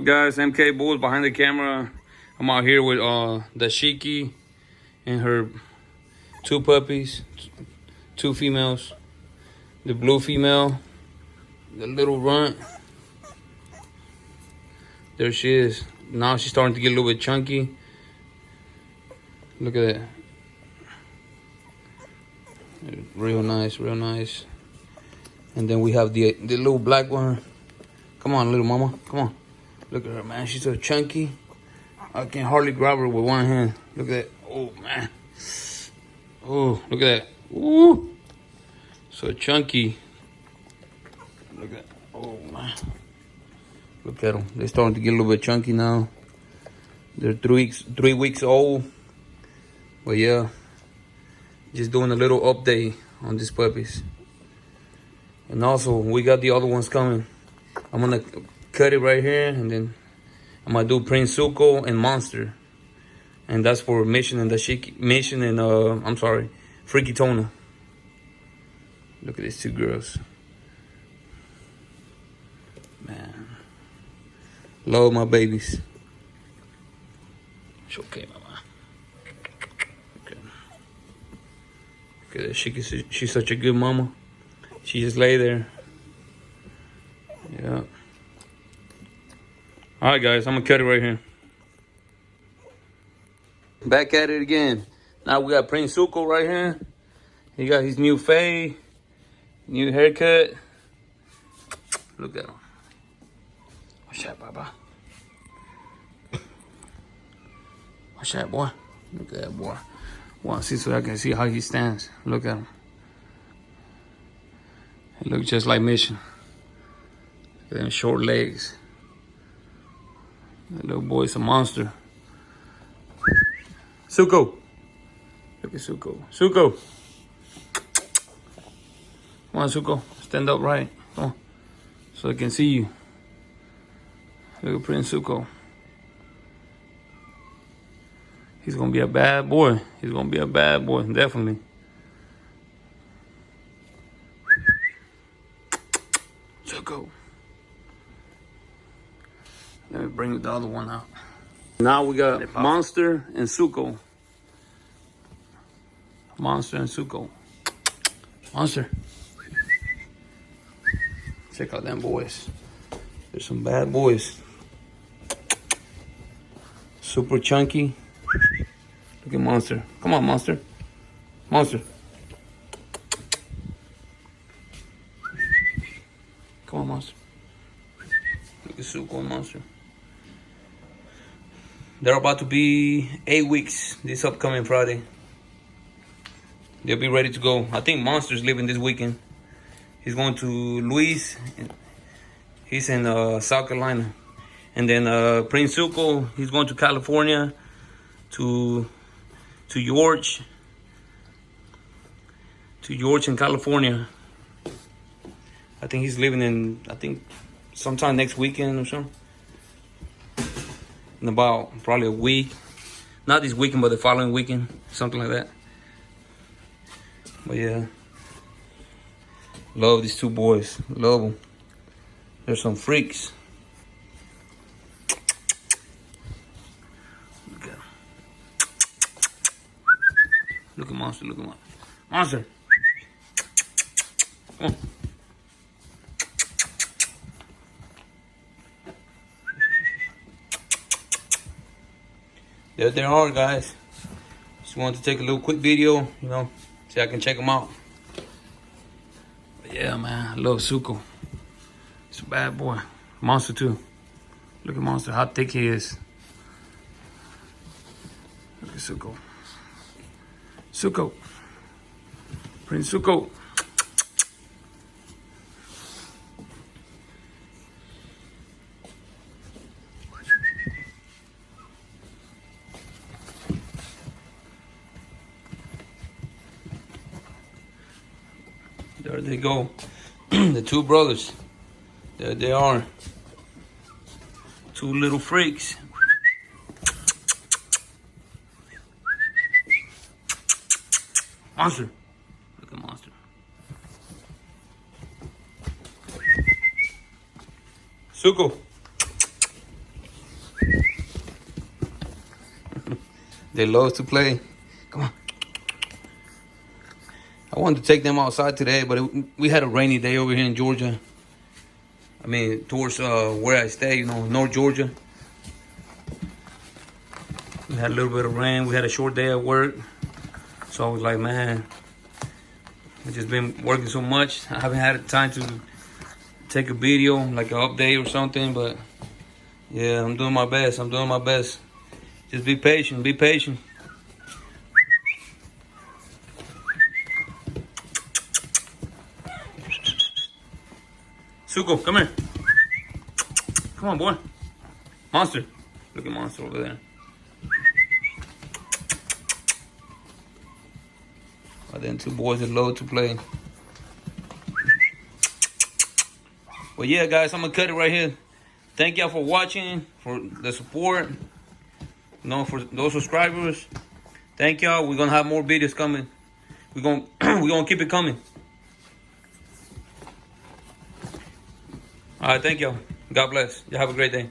Guys, MK Bulls behind the camera. I'm out here with Dashiki and her two puppies, two females. The blue female, the little runt. There she is. Now she's starting to get a little bit chunky. Look at that. Real nice, real nice. And then we have the little black one. Come on, little mama. Come on. Look at her, man. She's so chunky. I can hardly grab her with one hand. Look at that. Oh, man. Oh, look at that. Ooh. So chunky. Look at that. Oh, man. Look at them. They're starting to get a little bit chunky now. They're 3 weeks old. But yeah, just doing a little update on these puppies. And also, we got the other ones coming. I'm gonna cut it right here, and then I'm gonna do Prince Zuko and Monster. And that's for Mission and Freakitona. Look at these two girls. Man. Love my babies. It's okay, mama. Okay. Okay, she's such a good mama. She just lay there. Yeah. All right, guys, I'm gonna cut it right here. Back at it again. Now we got Prince Zuko right here. He got his new fade, new haircut. Look at him. What's that, Baba? What's that, boy? Look at that boy. Want to see so I can see how he stands. Look at him. He looks just like Mission. Look at them short legs. That little boy's a monster. Zuko. Look at Zuko. Zuko. Come on, Zuko. Stand up right. Come on. So I can see you. Look at Prince Zuko. He's gonna be a bad boy. He's gonna be a bad boy, definitely. Zuko. Let me bring the other one out. Now we got Monster and Zuko. Monster and Zuko. Monster. Check out them boys. There's some bad boys. Super chunky. Look at Monster. Come on, Monster. Monster. Come on, Monster. Look at Zuko and Monster. They're about to be 8 weeks this upcoming Friday. They'll be ready to go. I think Monster's leaving this weekend. He's going to Luis. He's in South Carolina. And then Prince Zuko, he's going to California, to George. To George in California. I think he's leaving in, sometime next weekend or something. In about probably a week. Not this weekend, but the following weekend. Something like that. But yeah. Love these two boys. Love them. They're some freaks. Look at them. Look at Monster. Look at Monster. Come on. There they are, guys. Just wanted to take a little quick video, so I can check them out. But yeah, man, I love Zuko. He's a bad boy. Monster too. Look at Monster, how thick he is. Look at Zuko. Zuko. Prince Zuko. There they go. The two brothers. There they are. Two little freaks. Monster. Look at Monster. Zuko. They love to play. Come on. I wanted to take them outside today, but we had a rainy day over here in Georgia. I mean, towards where I stay, you know, North Georgia. We had a little bit of rain. We had a short day at work. So I was like, man, I've just been working so much. I haven't had time to take a video, like an update or something. But yeah, I'm doing my best. I'm doing my best. Just be patient. Be patient. Suko, come here. Come on, boy. Monster. Look at Monster over there. And then two boys that love to play. Well, yeah, guys, I'm going to cut it right here. Thank y'all for watching, for the support. You know, for those subscribers. Thank y'all. We're going to have more videos coming. We're going to keep it coming. All right, thank y'all. God bless. Y'all have a great day.